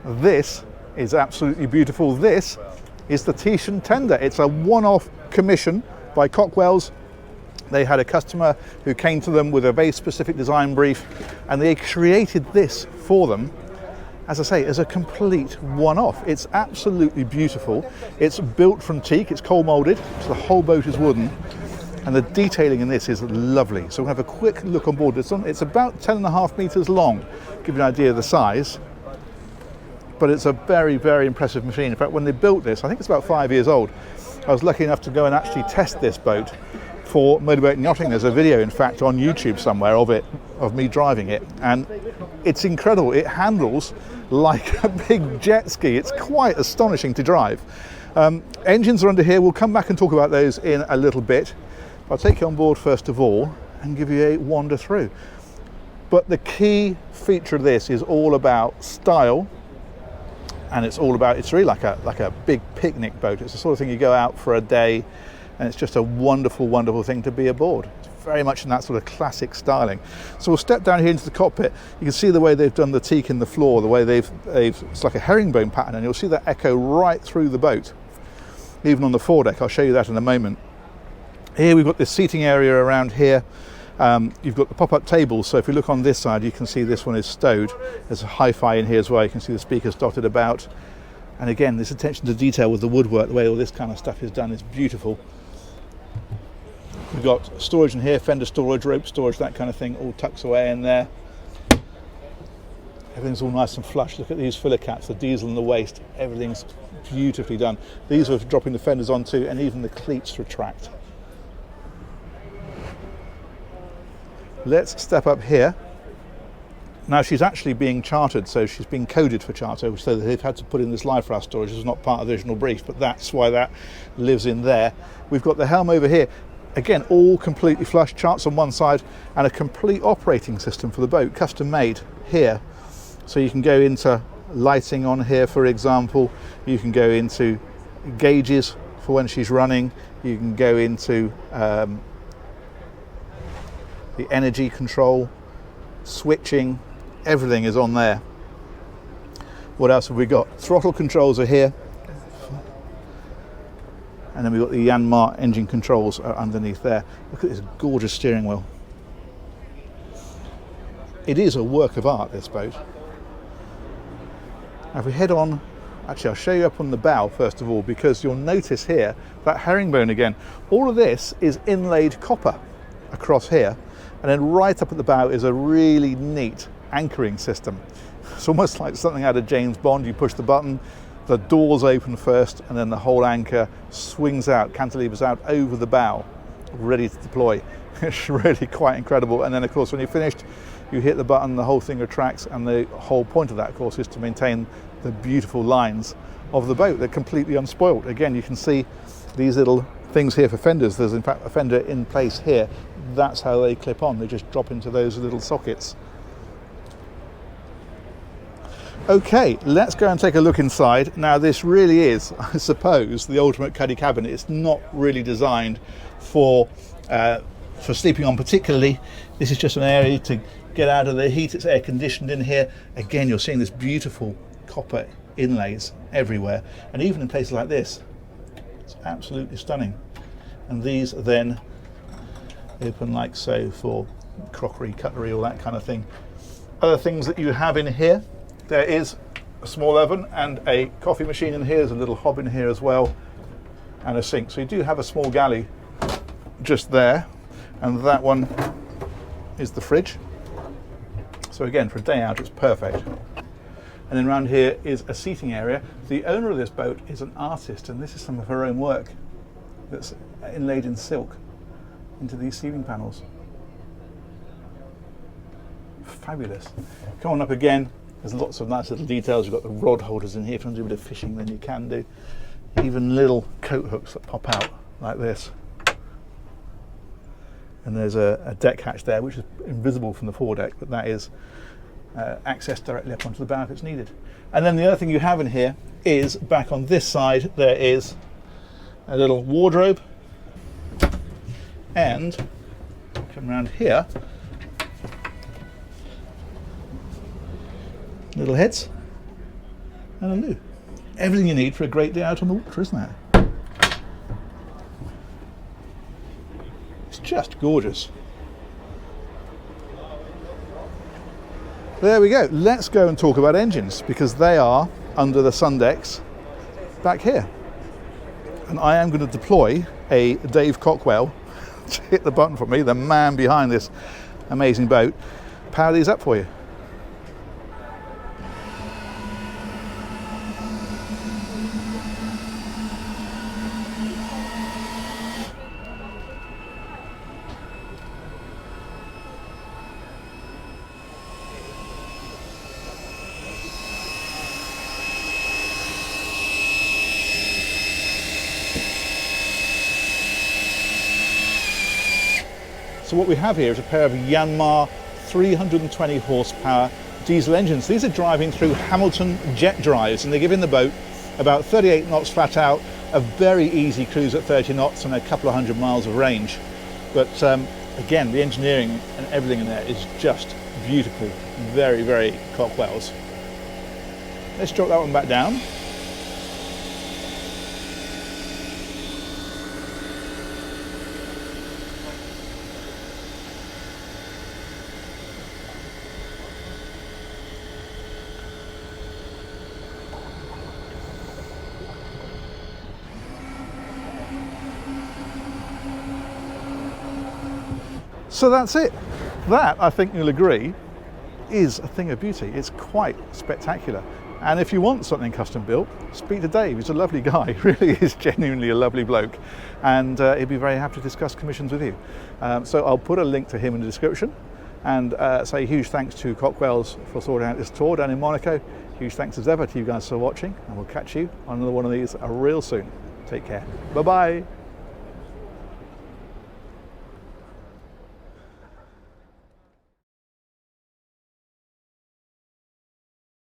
This is absolutely beautiful. This is the Titian Tender. It's a one-off commission by Cockwells. They had a customer who came to them with a very specific design brief, and they created this for them, as I say, as a complete one-off. It's absolutely beautiful. It's built from teak, it's cold molded, so the whole boat is wooden, and the detailing in this is lovely. So we'll have a quick look on board. It's about 10.5 meters long, give you an idea of the size. But it's a very, very impressive machine. In fact, when they built this, I think it's about 5 years old, I was lucky enough to go and actually test this boat for Motorboat and Yachting. There's a video, in fact, on YouTube somewhere of me driving it, and it's incredible. It handles like a big jet ski. It's quite astonishing to drive. Engines are under here. We'll come back and talk about those in a little bit. I'll take you on board first of all and give you a wander through. But the key feature of this is all about style. And it's really like a big picnic boat. It's the sort of thing you go out for a day, and it's just a wonderful, wonderful thing to be aboard. It's very much in that sort of classic styling. So we'll step down here into the cockpit. You can see the way they've done the teak in the floor, the way it's like a herringbone pattern, and you'll see that echo right through the boat, even on the foredeck. I'll show you that in a moment. Here we've got this seating area around here. You've got the pop-up tables, so if you look on this side, you can see this one is stowed. There's a hi-fi in here as well. You can see the speakers dotted about. And again, this attention to detail with the woodwork, the way all this kind of stuff is done, is beautiful. We've got storage in here, fender storage, rope storage, that kind of thing, all tucks away in there. Everything's all nice and flush. Look at these filler caps, the diesel and the waste. Everything's beautifully done. These are dropping the fenders onto, and even the cleats retract. Let's step up here. Now she's actually being chartered, so she's been coded for charter, so they've had to put in this life raft storage. This is not part of the original brief, but that's why that lives in there. We've got the helm over here. Again, all completely flush, charts on one side, and a complete operating system for the boat, custom made here. So you can go into lighting on here, for example. You can go into gauges for when she's running. You can go into the energy control, switching, everything is on there. What else have we got? Throttle controls are here. And then we've got the Yanmar engine controls are underneath there. Look at this gorgeous steering wheel. It is a work of art, this boat. Now if we head on, actually I'll show you up on the bow first of all, because you'll notice here, that herringbone again, all of this is inlaid copper across here. And then right up at the bow is a really neat anchoring system. It's almost like something out of James Bond. You push the button, the doors open first, and then the whole anchor swings out, cantilevers out over the bow, ready to deploy. It's really quite incredible. And then of course when you're finished, you hit the button, the whole thing retracts, and the whole point of that of course is to maintain the beautiful lines of the boat. They're completely unspoiled. Again, you can see these little things here for fenders. There's in fact a fender in place here. That's how they clip on. They just drop into those little sockets. Okay, let's go and take a look inside. Now this really is, I suppose, the ultimate cuddy cabin. It's not really designed for sleeping on particularly. This is just an area to get out of the heat. It's air conditioned in here. Again, you're seeing this beautiful copper inlays everywhere. And even in places like this, it's absolutely stunning. And these are then open like so for crockery, cutlery, all that kind of thing. Other things that you have in here, there is a small oven and a coffee machine in here. There's a little hob in here as well, and a sink. So you do have a small galley just there, and that one is the fridge. So again, for a day out, it's perfect. And then around here is a seating area. The owner of this boat is an artist, and this is some of her own work that's inlaid in silk into these ceiling panels. Fabulous. Come on up again. There's lots of nice little details. You've got the rod holders in here. If you want to do a bit of fishing, then you can do. Even little coat hooks that pop out like this. And there's a deck hatch there, which is invisible from the foredeck, but that is access directly up onto the bow if it's needed. And then the other thing you have in here is, back on this side, there is a little wardrobe, and come around here, little heads, and a loo. Everything you need for a great day out on the water, isn't it? It's just gorgeous. There we go. Let's go and talk about engines, because they are under the sun decks back here. And I am going to deploy a Dave Cockwell to hit the button for me, the man behind this amazing boat. Power these up for you. So what we have here is a pair of Yanmar 320 horsepower diesel engines. These are driving through Hamilton jet drives, and they're giving the boat about 38 knots flat out, a very easy cruise at 30 knots and a couple of 100 miles of range. But again, the engineering and everything in there is just beautiful. Very, very Cockwells. Let's drop that one back down. So that's it. That, I think you'll agree, is a thing of beauty. It's quite spectacular. And if you want something custom built, speak to Dave. He's a lovely guy. He really is genuinely a lovely bloke. And he'd be very happy to discuss commissions with you. So I'll put a link to him in the description. And say huge thanks to Cockwells for sorting out this tour down in Monaco. Huge thanks as ever to you guys for watching. And we'll catch you on another one of these real soon. Take care. Bye-bye.